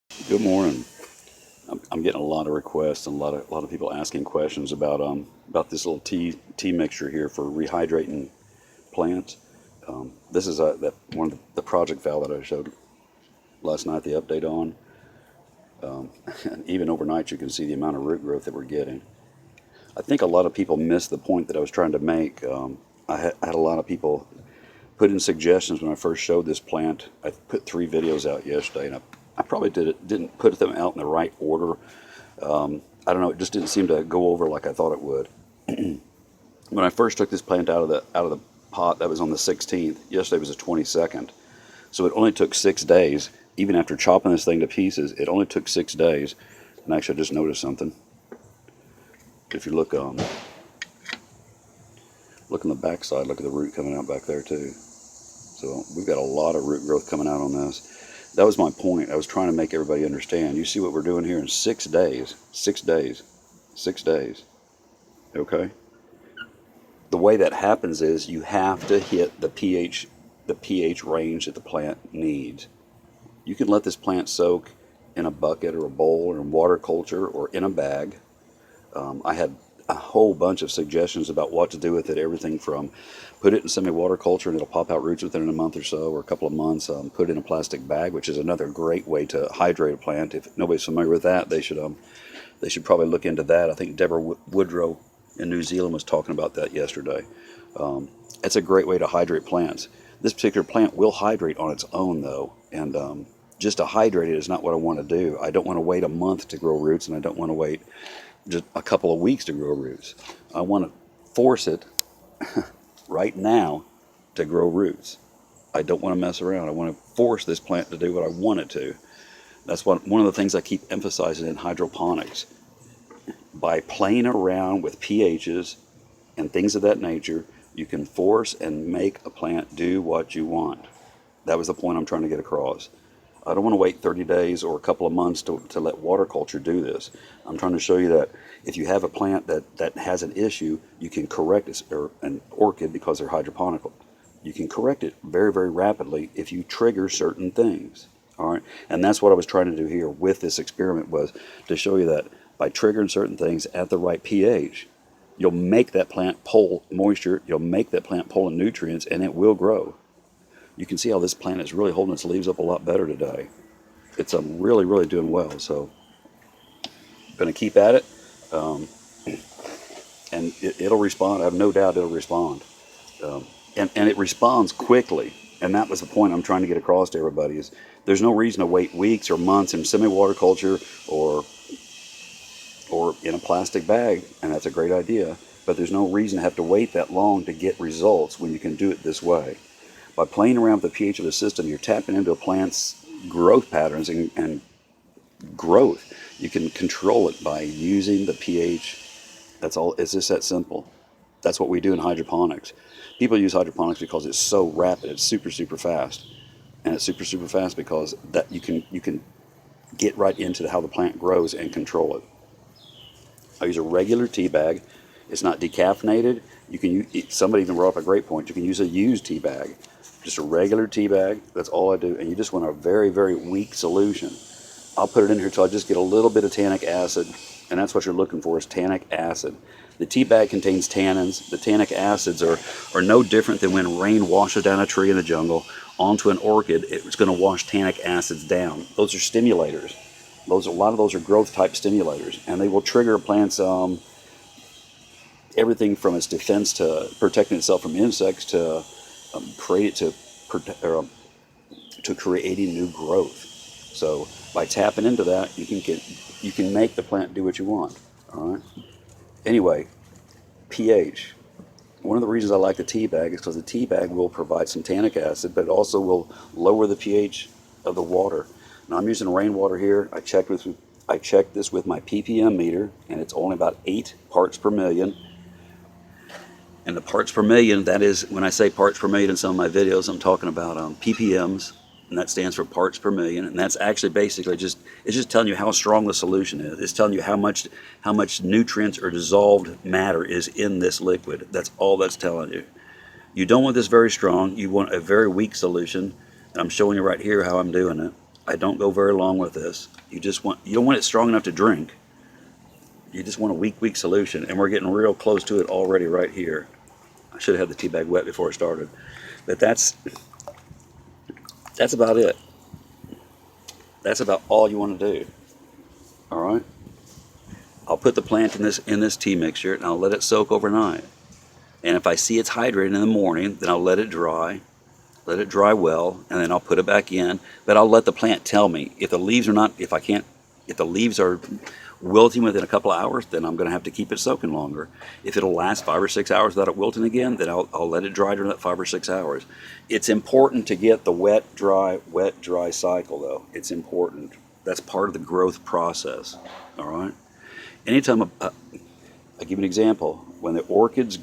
Good morning. I'm getting a lot of requests and a lot of people asking questions about this little tea mixture here for rehydrating plants. This is that one of the project valve that I showed last night the update on. And even overnight, you can see the amount of root growth that we're getting. I think a lot of people missed the point that I was trying to make. I had a lot of people put in suggestions when I first showed this plant. I put 3 videos out yesterday, and I probably didn't put them out in the right order. I don't know. It just didn't seem to go over like I thought it would. When I first took this plant out of the pot, that was on the 16th. Yesterday was the 22nd, so it only took 6 days. Even after chopping this thing to pieces, it only took 6 days. And actually, I just noticed something. If you look on the back side, look at the root coming out back there too. So we've got a lot of root growth coming out on this. That was my point. I was trying to make everybody understand. You see what we're doing here in 6 days. 6 days. 6 days. Okay? The way that happens is you have to hit the pH range that the plant needs. You can let this plant soak in a bucket or a bowl or in water culture or in a bag. I had a whole bunch of suggestions about what to do with it. Everything from put it in semi-water culture and it'll pop out roots within a month or so, or a couple of months. Put it in a plastic bag, which is another great way to hydrate a plant. If nobody's familiar with that, they should probably look into that. I think Deborah Woodrow in New Zealand was talking about that yesterday. It's a great way to hydrate plants. This particular plant will hydrate on its own, though, and just to hydrate it is not what I want to do. I don't want to wait a month to grow roots, and I don't want to wait just a couple of weeks to grow roots. I want to force it right now to grow roots. I don't want to mess around. I want to force this plant to do what I want it to. That's one of the things I keep emphasizing in hydroponics. By playing around with pHs and things of that nature, you can force and make a plant do what you want. That was the point I'm trying to get across. I don't want to wait 30 days or a couple of months to let water culture do this. I'm trying to show you that if you have a plant that has an issue, you can correct it, or an orchid, because they're hydroponical. You can correct it very, very rapidly if you trigger certain things. All right, and that's what I was trying to do here with this experiment, was to show you that by triggering certain things at the right pH, you'll make that plant pull moisture, you'll make that plant pull in nutrients, and it will grow. You can see how this plant is really holding its leaves up a lot better today. It's really, really doing well. So I'm going to keep at it, and it'll respond. I have no doubt it'll respond. And it responds quickly. And that was the point I'm trying to get across to everybody, is there's no reason to wait weeks or months in semi-water culture or in a plastic bag, and that's a great idea. But there's no reason to have to wait that long to get results when you can do it this way. By playing around with the pH of the system, you're tapping into a plant's growth patterns and growth. You can control it by using the pH. That's all. It's just that simple. That's what we do in hydroponics. People use hydroponics because it's so rapid. It's super, super fast. And it's super, super fast because that you can get right into how the plant grows and control it. I use a regular tea bag. It's not decaffeinated. You can use, somebody even brought up a great point. You can use a used tea bag, just a regular tea bag. That's all I do. And you just want a very, very weak solution. I'll put it in here till I just get a little bit of tannic acid, and that's what you're looking for, is tannic acid. The tea bag contains tannins. The tannic acids are no different than when rain washes down a tree in the jungle onto an orchid. It's going to wash tannic acids down. Those are stimulators. A lot of those are growth type stimulators, and they will trigger a plant's everything from its defense to protecting itself from insects to to creating new growth. So by tapping into that, you can make the plant do what you want. All right. Anyway, pH. One of the reasons I like the tea bag is because the tea bag will provide some tannic acid, but it also will lower the pH of the water. Now I'm using rainwater here. I checked this with my ppm meter, and it's only about 8 parts per million. And the parts per million, that is, when I say parts per million in some of my videos, I'm talking about ppms, and that stands for parts per million. And that's actually basically it's just telling you how strong the solution is. It's telling you how much nutrients or dissolved matter is in this liquid. That's all that's telling you. You don't want this very strong. You want a very weak solution. And I'm showing you right here how I'm doing it. I don't go very long with this. You don't want it strong enough to drink. You just want a weak solution, and we're getting real close to it already right here. I should have had the tea bag wet before it started, but that's about it. That's about all you want to do. All right. I'll put the plant in this tea mixture, and I'll let it soak overnight. And if I see it's hydrated in the morning, then I'll let it dry well, and then I'll put it back in. But I'll let the plant tell me if the leaves are wilting within a couple of hours, then I'm going to have to keep it soaking longer. If it'll last 5 or 6 hours without it wilting again, then I'll let it dry during that 5 or 6 hours. It's important to get the wet, dry cycle, though. It's important. That's part of the growth process. All right. Anytime I'll give you an example. When orchids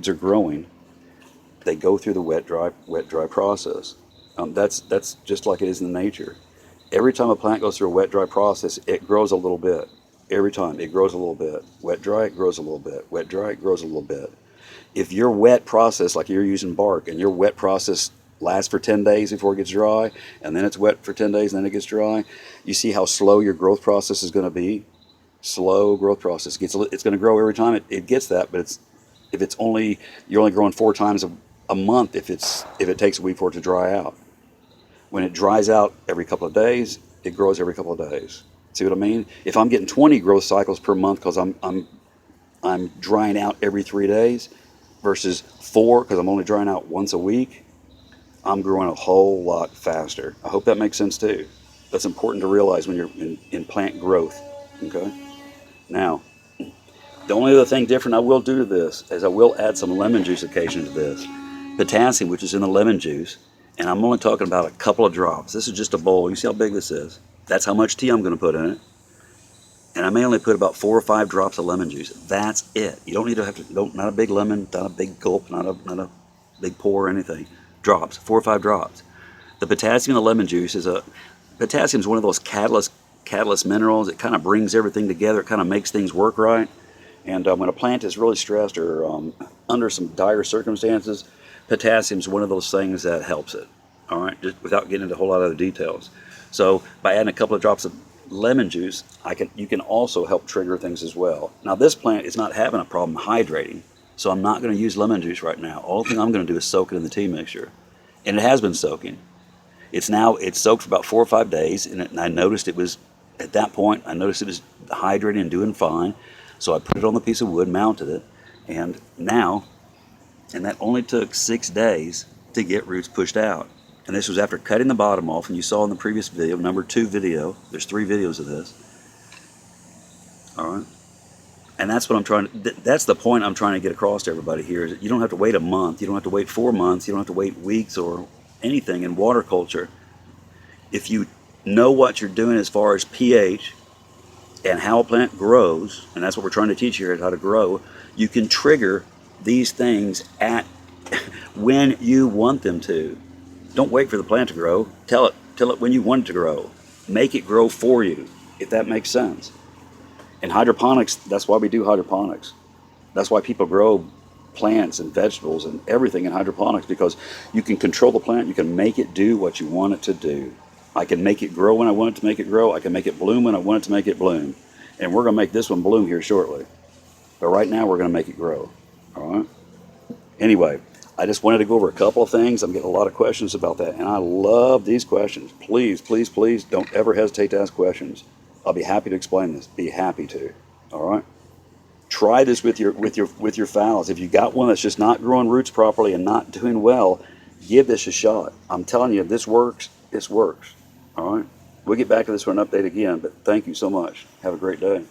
are growing, they go through the wet, dry process. That's just like it is in nature. Every time a plant goes through a wet, dry process, it grows a little bit. Every time it grows a little bit. Wet, dry, it grows a little bit. Wet, dry, it grows a little bit. If your wet process, like you're using bark, and your wet process lasts for 10 days before it gets dry, and then it's wet for 10 days, and then it gets dry, you see how slow your growth process is going to be? Slow growth process. It's going to grow every time it gets that, but you're only growing 4 times a month if it takes a week for it to dry out. When it dries out every couple of days, it grows every couple of days. See what I mean? If I'm getting 20 growth cycles per month because I'm drying out every 3 days versus 4 because I'm only drying out once a week, I'm growing a whole lot faster. I hope that makes sense too. That's important to realize when you're in plant growth. Okay? Now, the only other thing different I will do to this is I will add some lemon juice occasionally to this. Potassium, which is in the lemon juice, and I'm only talking about a couple of drops. This is just a bowl. You see how big this is? That's how much tea I'm going to put in it. And I may only put about 4 or 5 drops of lemon juice. That's it. You don't need to not a big lemon, not a big gulp, not a big pour or anything. Drops, 4 or 5 drops. The potassium in the lemon juice potassium is one of those catalyst minerals. It kind of brings everything together. It kind of makes things work right. And when a plant is really stressed or under some dire circumstances, potassium is one of those things that helps it. All right, just without getting into a whole lot of the details. So by adding a couple of drops of lemon juice, you can also help trigger things as well. Now this plant is not having a problem hydrating, so I'm not going to use lemon juice right now. All thing I'm going to do is soak it in the tea mixture, and it has been soaking. It's soaked for about 4 or 5 days, and I noticed it was at that point. I noticed it was hydrating and doing fine, so I put it on the piece of wood, mounted it, and that only took 6 days to get roots pushed out. And this was after cutting the bottom off, and you saw in the previous video, number 2 video, there's 3 videos of this. All right. And that's what that's the point I'm trying to get across to everybody here, is that you don't have to wait a month, you don't have to wait 4 months, you don't have to wait weeks or anything in water culture. If you know what you're doing as far as pH and how a plant grows, and that's what we're trying to teach you here, how to grow, you can trigger these things at when you want them to. Don't wait for the plant to grow. Tell it when you want it to grow. Make it grow for you, if that makes sense. In hydroponics, that's why we do hydroponics. That's why people grow plants and vegetables and everything in hydroponics, because you can control the plant. You can make it do what you want it to do. I can make it grow when I want it to make it grow. I can make it bloom when I want it to make it bloom. And we're going to make this one bloom here shortly. But right now, we're going to make it grow. All right? Anyway, I just wanted to go over a couple of things. I'm getting a lot of questions about that, and I love these questions. Please, please, please don't ever hesitate to ask questions. I'll be happy to explain this. Be happy to. All right? Try this with your phals. If you got one that's just not growing roots properly and not doing well, give this a shot. I'm telling you, if this works, this works. All right? We'll get back to this for an update again, but thank you so much. Have a great day.